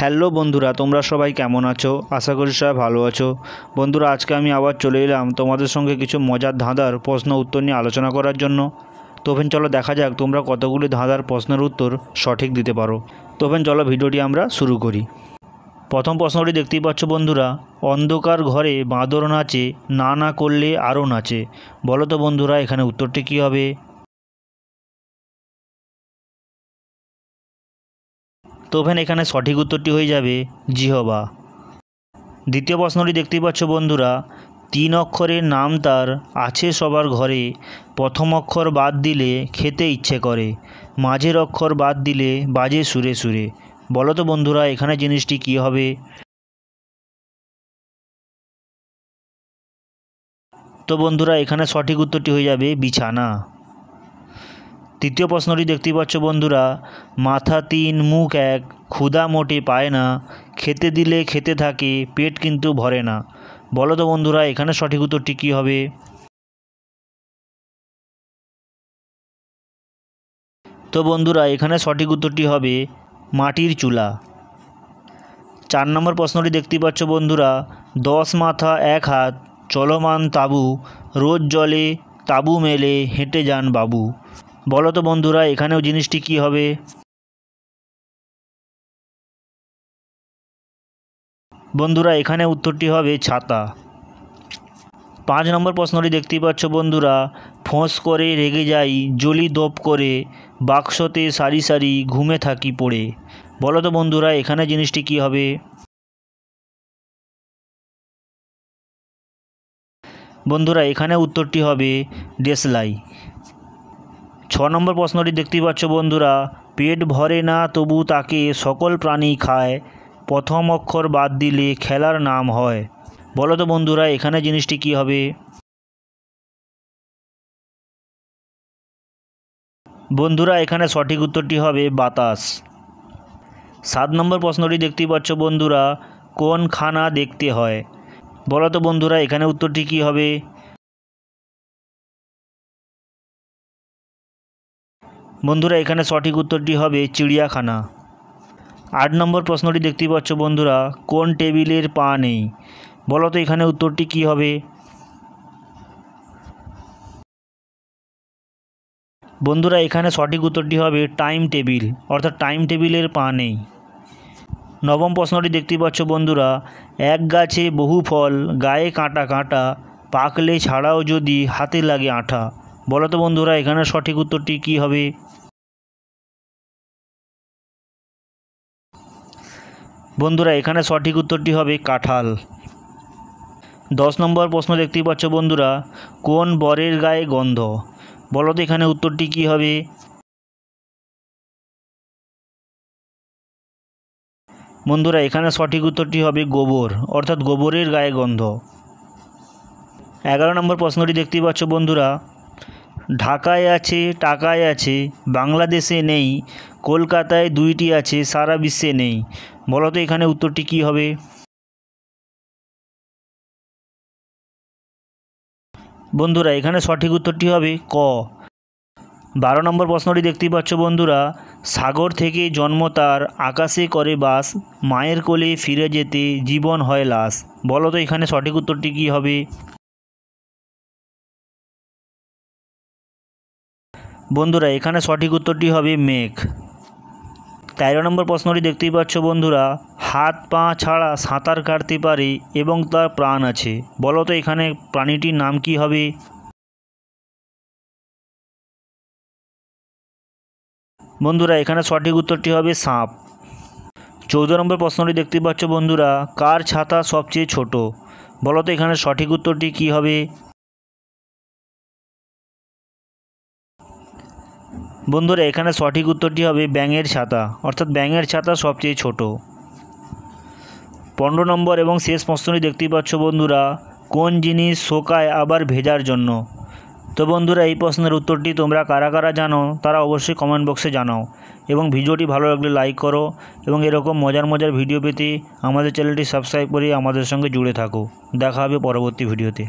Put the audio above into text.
Hello বন্ধুরা, তোমরা সবাই কেমন আছো? আশা করি সবাই ভালো আছো। বন্ধুরা, আজকে আমি আবার চলে এলাম তোমাদের সঙ্গে কিছু মজার ধাঁধার প্রশ্ন উত্তর নিয়ে আলোচনা করার জন্য। তখন চলো দেখা যাক তোমরা কতগুলি ধাঁধার প্রশ্নের উত্তর সঠিক দিতে পারো। তখন চলো ভিডিওটি আমরা শুরু করি। প্রথম প্রশ্নটি দেখতেই পাচ্ছ বন্ধুরা, অন্ধকার ঘরে বাঁদর নাচে, না না করলে আরও নাচে। বলো তো বন্ধুরা, এখানে উত্তরটি কী হবে? তো এখানে সঠিক উত্তরটি হয়ে যাবে জিহবা। দ্বিতীয় প্রশ্নটি দেখতেই পাচ্ছ বন্ধুরা, 3 অক্ষরের নাম তার আছে সবার ঘরে, প্রথম অক্ষর বাদ দিলে খেতে ইচ্ছে করে, মাঝের অক্ষর বাদ দিলে বাজে সুরে সুরে। বলো তো বন্ধুরা, এখানে জিনিসটি কী হবে? তো বন্ধুরা, এখানে সঠিক উত্তরটি হয়ে যাবে বিছানা। তৃতীয় প্রশ্নটি দেখতেই পাচ্ছ বন্ধুরা, মাথা 3 মুখ 1, ক্ষুধা মোটে পায় না, খেতে দিলে খেতে থাকে, পেট কিন্তু ভরে না। বলো তো বন্ধুরা, এখানে সঠিক উত্তরটি কী হবে? তো বন্ধুরা, এখানে সঠিক উত্তরটি হবে মাটির চুলা। 4 নম্বর প্রশ্নটি দেখতেই পাচ্ছ বন্ধুরা, 10 মাথা 1 হাত, চলমান তাবু, রোজ জলে তাবু মেলে, হেঁটে যান বাবু। বলো তো বন্ধুরা, এখানেও জিনিসটি কী হবে? বন্ধুরা, এখানে উত্তরটি হবে ছাতা। 5 নম্বর প্রশ্নটি দেখতেই পাচ্ছ বন্ধুরা, ফোঁস করে রেগে যাই, জলি দোপ করে, বাক্সতে সারি সারি ঘুমে থাকি পড়ে। বলো তো বন্ধুরা, এখানে জিনিসটি কী হবে? বন্ধুরা, এখানে উত্তরটি হবে দেশলাই। 6 নম্বর প্রশ্নটি দেখতেই পাচ্ছ বন্ধুরা, পেট ভরে না তবু তাকে সকল প্রাণী খায়, প্রথম অক্ষর বাদ দিলে খেলার নাম হয়। বলো তো বন্ধুরা, এখানে জিনিসটি কী হবে? বন্ধুরা, এখানে সঠিক উত্তরটি হবে বাতাস। 7 নম্বর প্রশ্নটি দেখতেই পাচ্ছ বন্ধুরা, কোন খানা দেখতে হয়? বলো তো বন্ধুরা, এখানে উত্তরটি কী হবে? বন্ধুরা, এখানে সঠিক উত্তরটি হবে চিড়িয়াখানা। 8 নম্বর প্রশ্নটি দেখতেই পাচ্ছ বন্ধুরা, কোন টেবিলের পা নেই? বলো তো এখানে উত্তরটি কী হবে? বন্ধুরা, এখানে সঠিক উত্তরটি হবে টাইম টেবিল, অর্থাৎ টাইম টেবিলের পা নেই। 9ম প্রশ্নটি দেখতেই পাচ্ছ বন্ধুরা, এক গাছে বহু ফল, গায়ে কাঁটা কাঁটা, পাকলে ছাড়াও যদি হাতে লাগে আঠা। বলো তো বন্ধুরা, এখানে সঠিক উত্তরটি কী হবে? বন্ধুরা, এখানে সঠিক উত্তরটি হবে কাঁঠাল। 10 নম্বর প্রশ্ন দেখতেই পাচ্ছ বন্ধুরা, কোন বরের গায়ে গন্ধ? বলো তো এখানে উত্তরটি কী হবে? বন্ধুরা, এখানে সঠিক উত্তরটি হবে গোবর, অর্থাৎ গোবরের গায়ে গন্ধ। 11 নম্বর প্রশ্নটি দেখতেই পাচ্ছ বন্ধুরা, ঢাকায় আছে টাকায় আছে, বাংলাদেশে নেই, কলকাতায় 2টি আছে, সারা বিশ্বে নেই। বলো তো এখানে উত্তরটি কী হবে? বন্ধুরা, এখানে সঠিক উত্তরটি হবে ক। 12 নম্বর প্রশ্নটি দেখতেই পাচ্ছ বন্ধুরা, সাগর থেকে জন্ম তার, আকাশে করে বাস, মায়ের কোলে ফিরে যেতে জীবন হয় লাশ। বলো তো এখানে সঠিক উত্তরটি কী হবে? বন্ধুরা, এখানে সঠিক উত্তরটি হবে মেঘ। 13 নম্বর প্রশ্নটি দেখতেই পাচ্ছ বন্ধুরা, হাত পা ছাড়া সাঁতার কাটতে পারে এবং তার প্রাণ আছে। বলো তো এখানে প্রাণীটির নাম কি হবে? বন্ধুরা, এখানে সঠিক উত্তরটি হবে সাপ। 14 নম্বর প্রশ্নটি দেখতেই পাচ্ছ বন্ধুরা, কার ছাতা সবচেয়ে ছোট? বলো তো এখানে সঠিক উত্তরটি কী হবে? বন্ধুরা, এখানে সঠিক উত্তরটি হবে ব্যাঙের ছাতা, অর্থাৎ ব্যাঙের ছাতা সবচেয়ে ছোট। 15 নম্বর এবং শেষ প্রশ্নটি দেখতেই পাচ্ছ বন্ধুরা, কোন জিনিস শোকায় আবার ভেজার জন্য? তো বন্ধুরা, এই প্রশ্নের উত্তরটি তোমরা কারা কারা জানো তারা অবশ্যই কমেন্ট বক্সে জানাও, এবং ভিডিওটি ভালো লাগলে লাইক করো, এবং এরকম মজার মজার ভিডিও পেতে আমাদের চ্যানেলটি সাবস্ক্রাইব করে আমাদের সঙ্গে জুড়ে থাকো। দেখা হবে পরবর্তী ভিডিওতে।